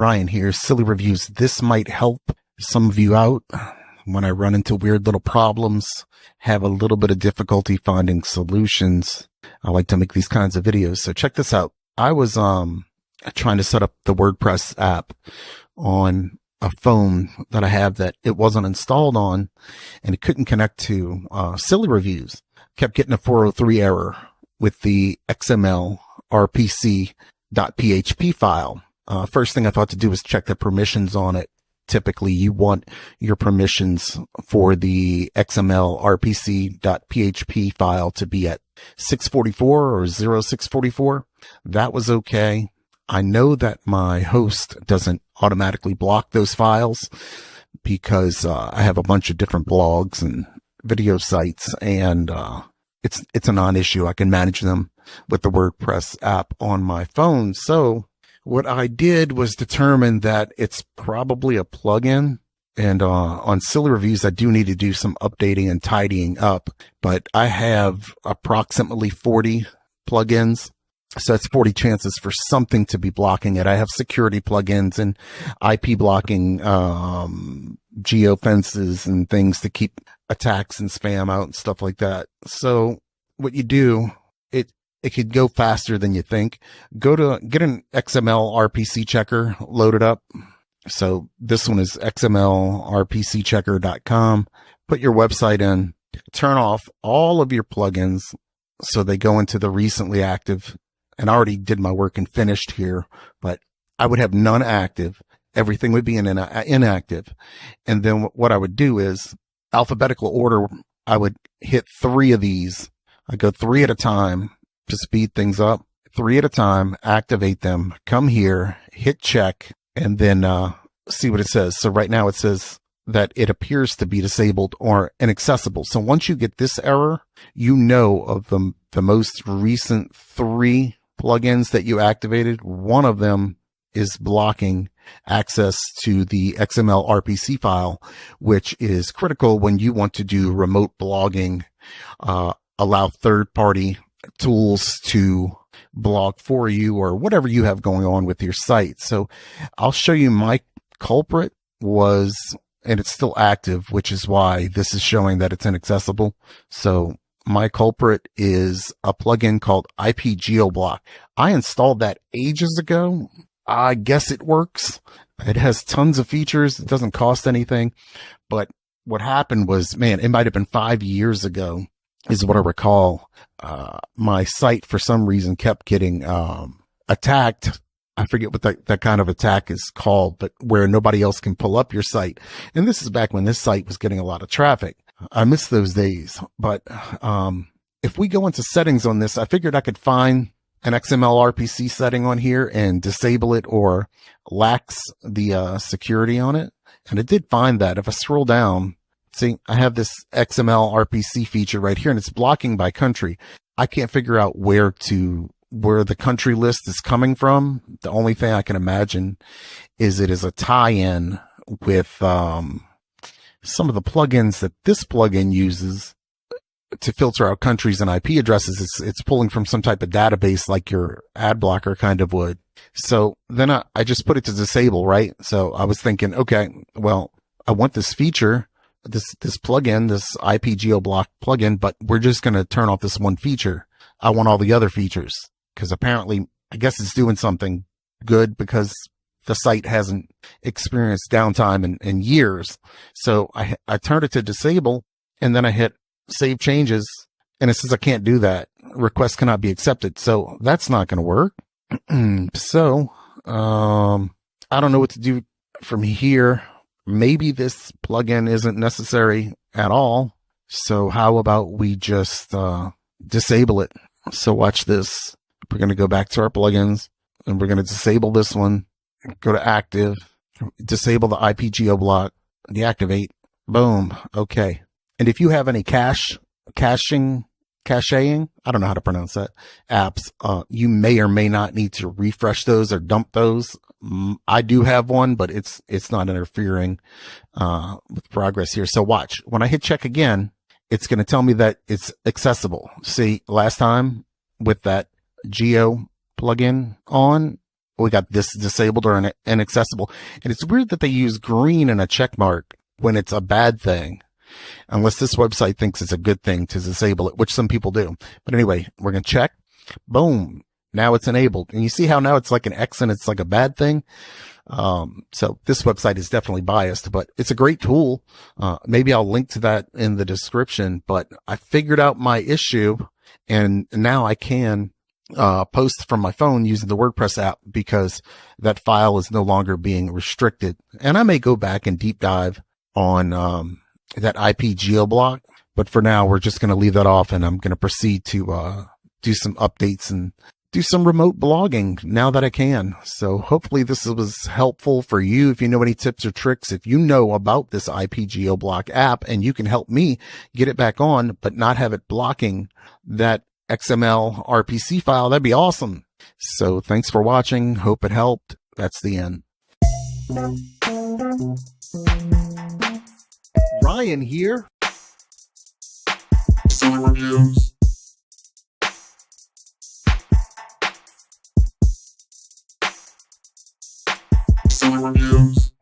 Ryan here, Silly Reviews. This might help some of you out when I run into weird little problems, have a little bit of difficulty finding solutions. I like to make these kinds of videos. So check this out. I was trying to set up the WordPress app on a phone that I have that it wasn't installed on, and it couldn't connect to Silly Reviews. Kept getting a 403 error with the XML-RPC.php file. First thing I thought to do was check the permissions on it. Typically, you want your permissions for the XML-RPC.php file to be at 644 or 0644. That was okay. I know that my host doesn't automatically block those files because I have a bunch of different blogs and video sites, and it's a non-issue. I can manage them with the WordPress app on my phone. So what I did was determine that it's probably a plugin, and on Silly Reviews, I do need to do some updating and tidying up, but I have approximately 40 plugins. So that's 40 chances for something to be blocking it. I have security plugins and IP blocking, geofences and things to keep attacks and spam out and stuff like that. So what you do, it could go faster than you think. Get an XML-RPC checker loaded up. So this one is XML-RPC.checker.com. Put your website in, turn off all of your plugins so they go into the recently active. And I already did my work and finished here, but I would have none active. Everything would be inactive. And then what I would do is alphabetical order. I would hit 3 of these. I go 3 at a time to speed things up, 3 at a time, activate them, come here, hit check, and then see what it says. So right now it says that it appears to be disabled or inaccessible. So once you get this error, you know of the most recent 3 plugins that you activated. One of them is blocking access to the XML-RPC file, which is critical when you want to do remote blogging, allow third-party tools to blog for you or whatever you have going on with your site. So I'll show you my culprit was, and it's still active, which is why this is showing that it's inaccessible. So my culprit is a plugin called IP-GeoBlock. I installed that ages ago. I guess it works. It has tons of features. It doesn't cost anything. But what happened was, man, it might have been 5 years ago is what I recall. My site for some reason kept getting attacked. I forget what that kind of attack is called, but where nobody else can pull up your site. And this is back when this site was getting a lot of traffic. I miss those days. But if we go into settings on this, I figured I could find an XML-RPC setting on here and disable it or lax the security on it. And it did find that. If I scroll down, see, I have this XML-RPC feature right here, and it's blocking by country. I can't figure out where the country list is coming from. The only thing I can imagine is it is a tie-in with some of the plugins that this plugin uses to filter out countries and IP addresses. It's pulling from some type of database like your ad blocker kind of would. So then I just put it to disable, right? So I was thinking, okay, well, I want this feature, this plugin, this IP-GeoBlock plugin, but we're just going to turn off this one feature. I want all the other features because apparently, I guess it's doing something good because the site hasn't experienced downtime in years. So I turned it to disable, and then I hit save changes, and it says I can't do that. Request cannot be accepted. So that's not going to work. So I don't know what to do from here. Maybe this plugin isn't necessary at all. So how about we just disable it? So watch this. We're going to go back to our plugins, and we're going to disable this one. Go to active, disable the IP-GeoBlock, deactivate, boom. Okay. And if you have any caching, I don't know how to pronounce that, apps, you may or may not need to refresh those or dump those. I do have one, but it's not interfering, with progress here. So watch, when I hit check again, it's going to tell me that it's accessible. See, last time with that Geo plugin on, we got this disabled or inaccessible. And it's weird that they use green and a check mark when it's a bad thing, unless this website thinks it's a good thing to disable it, which some people do. But anyway, we're going to check. Boom. Now it's enabled. And you see how now it's like an X and it's like a bad thing. So this website is definitely biased, but it's a great tool. Maybe I'll link to that in the description, but I figured out my issue and now I can post from my phone using the WordPress app because that file is no longer being restricted. And I may go back and deep dive on that IP geoblock, but for now we're just going to leave that off, and I'm going to proceed to do some updates and do some remote blogging now that I can. So hopefully this was helpful for you. If you know any tips or tricks, if you know about this IP geoblock app and you can help me get it back on, but not have it blocking that XML-RPC file, that'd be awesome. So thanks for watching. Hope it helped. That's the end. Ryan here. Selling reviews. Selling reviews.